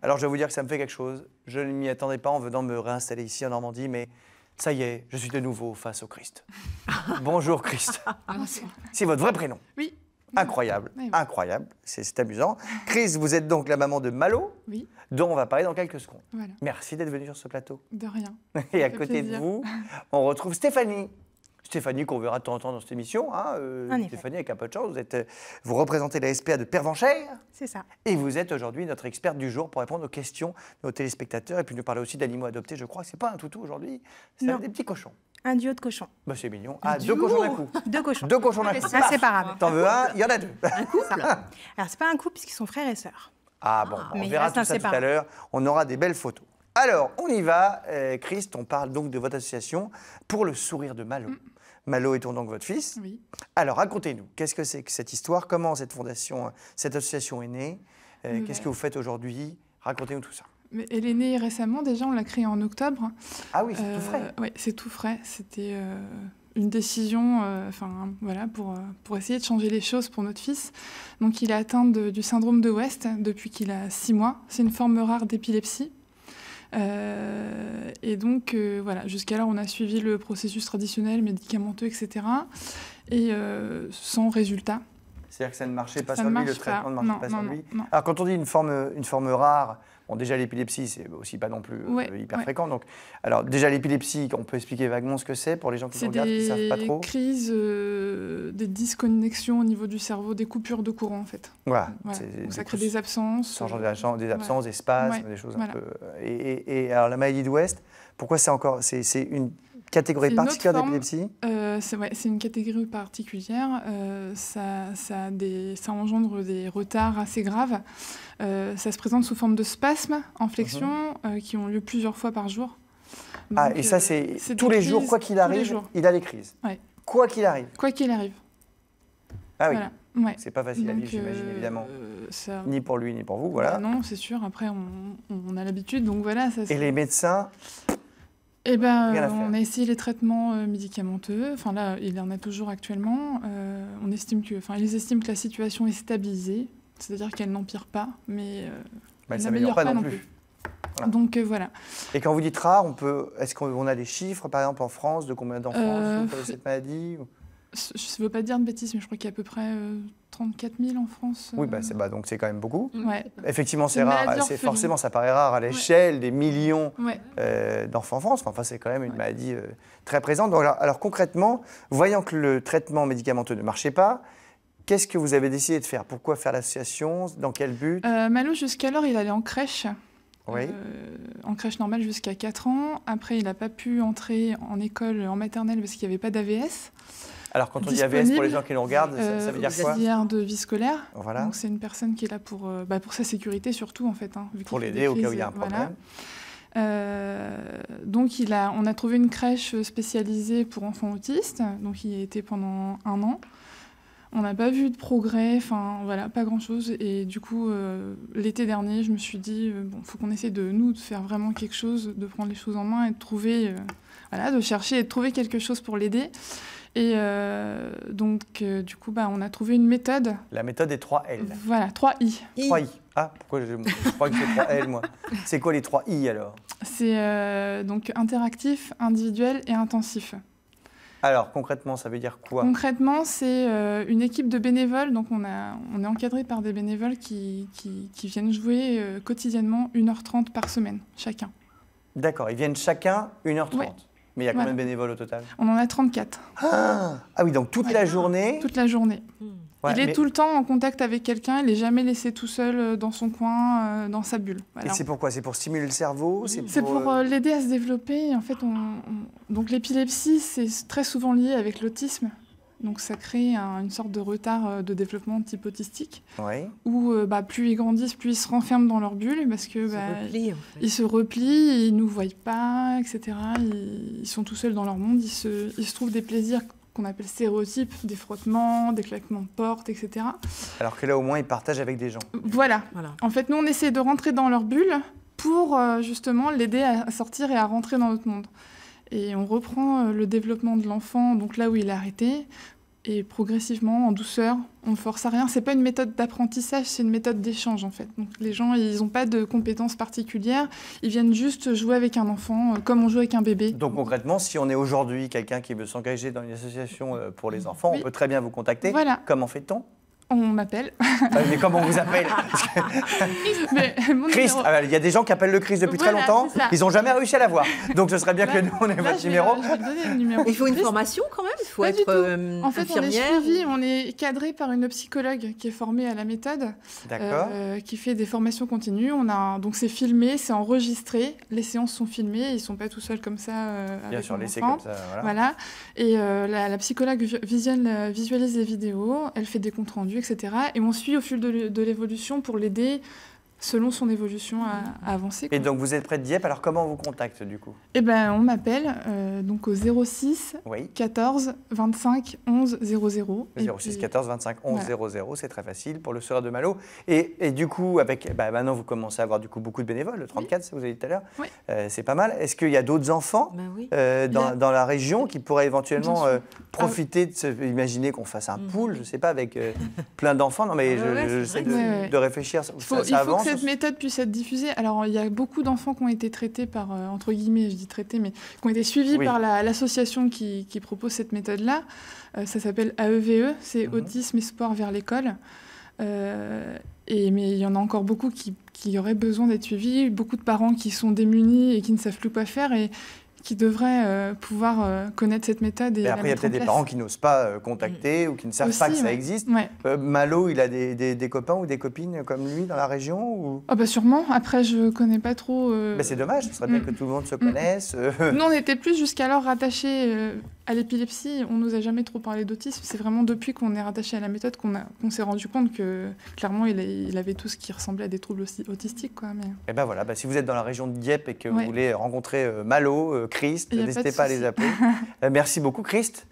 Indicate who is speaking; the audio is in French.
Speaker 1: Alors, je vais vous dire que ça me fait quelque chose. Je ne m'y attendais pas en venant me réinstaller ici en Normandie, mais ça y est, je suis de nouveau face au Christ. Bonjour, Christ. C'est votre vrai prénom?
Speaker 2: Oui.
Speaker 1: Incroyable,
Speaker 2: Oui.
Speaker 1: incroyable, c'est amusant. Chris, vous êtes donc la maman de Malo,
Speaker 2: Oui.
Speaker 1: dont on va parler dans quelques secondes.
Speaker 2: Voilà.
Speaker 1: Merci d'être venue sur ce plateau.
Speaker 2: De rien.
Speaker 1: Et à
Speaker 2: fait
Speaker 1: côté
Speaker 2: plaisir.
Speaker 1: de vous, on retrouve Stéphanie. Stéphanie, qu'on verra de temps en temps dans cette émission. Hein, Stéphanie, avec un peu de chance, vous représentez la SPA de Pervenchère.
Speaker 3: C'est ça.
Speaker 1: Et vous êtes aujourd'hui notre experte du jour pour répondre aux questions de nos téléspectateurs et puis nous parler aussi d'animaux adoptés. Je crois que ce n'est pas un toutou aujourd'hui, c'est
Speaker 3: Non.
Speaker 1: des petits cochons.
Speaker 3: Un duo de cochons.
Speaker 1: Bah, c'est mignon. Ah, deux cochons d'un coup.
Speaker 3: Deux cochons.
Speaker 1: Deux cochons d'un coup.
Speaker 3: Inséparables.
Speaker 1: T'en veux un, il y en a deux.
Speaker 3: Un couple. Alors, c'est pas un couple puisqu'ils sont frères et sœurs.
Speaker 1: Ah bon, on
Speaker 3: mais ils
Speaker 1: verra
Speaker 3: restent
Speaker 1: tout ça tout à
Speaker 3: inséparables.
Speaker 1: l'heure. On aura des belles photos. Alors, on y va. Christ, on parle donc de votre association pour le sourire de Malo. Malo étant donc votre fils.
Speaker 2: Oui.
Speaker 1: Alors, racontez-nous, qu'est-ce que c'est que cette histoire? Comment cette fondation, cette association est née? Qu'est-ce que vous faites aujourd'hui? Racontez-nous tout ça.
Speaker 2: Mais elle est née récemment, déjà, on l'a créée en octobre.
Speaker 1: Ah oui, c'est tout frais.
Speaker 2: Oui, c'est tout frais. C'était une décision voilà, pour essayer de changer les choses pour notre fils. Donc, il est atteint du syndrome de West depuis qu'il a 6 mois. C'est une forme rare d'épilepsie. Et donc, voilà, jusqu'alors, on a suivi le processus traditionnel, médicamenteux, etc. Et sans résultat.
Speaker 1: C'est-à-dire que ça ne marchait pas
Speaker 2: Ça
Speaker 1: sur
Speaker 2: ne
Speaker 1: lui, le
Speaker 2: marche pas.
Speaker 1: traitement ne marchait
Speaker 2: Non,
Speaker 1: pas sur
Speaker 2: non,
Speaker 1: lui.
Speaker 2: non.
Speaker 1: Alors, quand on dit une forme rare, bon, déjà l'épilepsie, c'est aussi pas non plus hyper fréquent. Donc, alors, déjà l'épilepsie, on peut expliquer vaguement ce que c'est pour les gens qui nous regardent, qui ne savent pas trop.
Speaker 2: C'est des crises, des disconnexions au niveau du cerveau, des coupures de courant, en fait.
Speaker 1: Voilà.
Speaker 2: Donc, ça crée des absences.
Speaker 1: Ça engendre des absences, des spasmes, des choses un peu. Et alors, la maladie de West, pourquoi c'est une catégorie particulière d'épilepsie?
Speaker 2: C'est une catégorie particulière. Ça engendre des retards assez graves. Ça se présente sous forme de spasmes en flexion qui ont lieu plusieurs fois par jour. Donc,
Speaker 1: et ça, c'est tous
Speaker 2: des
Speaker 1: les jours,
Speaker 2: crises,
Speaker 1: quoi qu'il arrive, il a des crises.
Speaker 2: Ouais.
Speaker 1: Quoi qu'il arrive.
Speaker 2: Quoi qu'il arrive.
Speaker 1: Ah oui.
Speaker 2: Voilà. Ouais.
Speaker 1: C'est pas facile à vivre, j'imagine, évidemment.
Speaker 2: Ça...
Speaker 1: Ni pour lui, ni pour vous, voilà.
Speaker 2: Bah non, c'est sûr. Après, on a l'habitude, donc voilà.
Speaker 1: Et les médecins?
Speaker 2: Eh ben, on a essayé les traitements médicamenteux. Enfin là, il en a toujours actuellement. Ils estiment que la situation est stabilisée, c'est-à-dire qu'elle n'empire pas, mais elle n'améliore pas non plus. Voilà. Donc voilà.
Speaker 1: Et quand vous dites rare, est-ce qu'on a des chiffres, par exemple en France, de combien d'enfants souffrent de cette maladie?
Speaker 2: Je ne veux pas dire de bêtises, mais je crois qu'il y a à peu près 34 000 en France.
Speaker 1: Oui, donc c'est quand même beaucoup.
Speaker 2: Ouais.
Speaker 1: Effectivement, c'est rare. Forcément, ça paraît rare à l'échelle des millions d'enfants en France. Enfin, c'est quand même une maladie très présente. Donc, alors concrètement, voyant que le traitement médicamenteux ne marchait pas, qu'est-ce que vous avez décidé de faire? Pourquoi faire l'association? Dans quel but?
Speaker 2: Malo, jusqu'alors, il allait en crèche.
Speaker 1: Oui.
Speaker 2: En crèche normale jusqu'à 4 ans. Après, il n'a pas pu entrer en école, en maternelle, parce qu'il n'y avait pas d'AVS.
Speaker 1: Alors, quand on dit AVS, pour les gens qui nous regardent, ça veut dire quoi?
Speaker 2: Auxiliaire de vie scolaire.
Speaker 1: Voilà.
Speaker 2: Donc, c'est une personne qui est là pour sa sécurité, surtout, en fait. Vu
Speaker 1: pour l'aider au cas où il y a un problème.
Speaker 2: Donc, on a trouvé une crèche spécialisée pour enfants autistes. Donc, il y a été pendant 1 an. On n'a pas vu de progrès, pas grand-chose. Et du coup, l'été dernier, je me suis dit, faut qu'on essaie de faire vraiment quelque chose, de prendre les choses en main et de trouver, de chercher et de trouver quelque chose pour l'aider. Et du coup, on a trouvé une méthode.
Speaker 1: La méthode des 3 L.
Speaker 2: Voilà, 3 I.
Speaker 1: 3 I. Ah, pourquoi je crois que c'est 3 L, moi? C'est quoi les 3 I, alors? C'est
Speaker 2: donc interactif, individuel et intensif.
Speaker 1: Alors, concrètement, ça veut dire quoi?
Speaker 2: Concrètement, c'est une équipe de bénévoles. Donc, on est encadré par des bénévoles qui viennent jouer quotidiennement 1h30 par semaine, chacun.
Speaker 1: D'accord, ils viennent chacun 1h30. Ouais. Mais il y a combien de bénévoles au total?
Speaker 2: On en a 34.
Speaker 1: Ah oui, donc toute la journée?
Speaker 2: Toute la journée. Ouais, il est tout le temps en contact avec quelqu'un, il n'est jamais laissé tout seul dans son coin, dans sa bulle. Voilà.
Speaker 1: Et c'est pourquoi? C'est pour stimuler le cerveau?
Speaker 2: C'est pour l'aider à se développer. En fait, donc l'épilepsie, c'est très souvent lié avec l'autisme. Donc ça crée une sorte de retard de développement type autistique.
Speaker 1: Oui.
Speaker 2: Où plus ils grandissent, plus ils se renferment dans leur bulle parce que ils se replient, ils ne nous voient pas, etc. Ils sont tout seuls dans leur monde, ils se trouvent des plaisirs qu'on appelle stéréotypes, des frottements, des claquements de porte, etc.
Speaker 1: Alors que là, au moins, ils partagent avec des gens.
Speaker 2: Voilà. En fait, nous, on essaie de rentrer dans leur bulle pour justement l'aider à sortir et à rentrer dans notre monde. Et on reprend le développement de l'enfant, donc là où il a arrêté, et progressivement, en douceur, on ne force à rien. C'est pas une méthode d'apprentissage, c'est une méthode d'échange en fait. Donc les gens, ils n'ont pas de compétences particulières, ils viennent juste jouer avec un enfant comme on joue avec un bébé.
Speaker 1: Donc concrètement, si on est aujourd'hui quelqu'un qui veut s'engager dans une association pour les enfants, on peut très bien vous contacter.
Speaker 2: Voilà.
Speaker 1: Comment fait-on?
Speaker 2: On m'appelle.
Speaker 1: Mais comment on vous appelle? Christ, il y a des gens qui appellent le Christ depuis très longtemps, ils n'ont jamais réussi à l'avoir. Donc ce serait bien que nous, on ait votre numéro.
Speaker 2: Je vais te donner le numéro.
Speaker 4: Il faut une formation quand même, il faut être
Speaker 2: en fait,
Speaker 4: infirmière.
Speaker 2: On est suivi, on est cadré par une psychologue qui est formée à la méthode, qui fait des formations continues. Donc c'est filmé, c'est enregistré, les séances sont filmées, ils ne sont pas tout seuls comme ça.
Speaker 1: Bien sûr, laissés comme ça.
Speaker 2: Voilà. Et la psychologue visualise les vidéos, elle fait des comptes rendus, etc. Et on suit au fil de l'évolution pour l'aider selon son évolution à avancer.
Speaker 1: Et donc vous êtes près de Dieppe, alors comment on vous contacte du coup?
Speaker 2: Eh ben, on m'appelle donc au 06 14 25 11 00.
Speaker 1: 06 14 25 11 00, c'est très facile pour le Serein de Malo. Et du coup, maintenant vous commencez à avoir du coup beaucoup de bénévoles, le 34, vous avez dit tout à l'heure, c'est pas mal. Est-ce qu'il y a d'autres enfants dans la région qui pourraient éventuellement profiter de imaginer qu'on fasse un pool, je ne sais pas, avec plein d'enfants? Non mais j'essaie de réfléchir, ça avance.
Speaker 2: Cette méthode puisse être diffusée. Alors, il y a beaucoup d'enfants qui ont été traités par, entre guillemets, je dis traités, mais qui ont été suivis par l'association qui propose cette méthode-là. Ça s'appelle AEVE, c'est Autisme Espoir vers l'école. Mais il y en a encore beaucoup qui auraient besoin d'être suivis, beaucoup de parents qui sont démunis et qui ne savent plus quoi faire et qui devraient pouvoir connaître cette méthode. Et
Speaker 1: après, il y a peut-être des parents qui n'osent pas contacter ou qui ne savent pas que ça existe. Malo, il a des copains ou des copines comme lui dans la région ou...
Speaker 2: Sûrement. Après, je ne connais pas trop...
Speaker 1: C'est dommage, ce serait bien que tout le monde se connaisse.
Speaker 2: Nous, on était plus jusqu'alors rattachés à l'épilepsie. On ne nous a jamais trop parlé d'autisme. C'est vraiment depuis qu'on est rattaché à la méthode qu'on s'est rendu compte que, clairement, il avait tout ce qui ressemblait à des troubles autistiques.
Speaker 1: Et ben voilà, si vous êtes dans la région de Dieppe et que vous voulez rencontrer Malo, Christ, n'hésitez pas à les appeler. Merci beaucoup, Christ.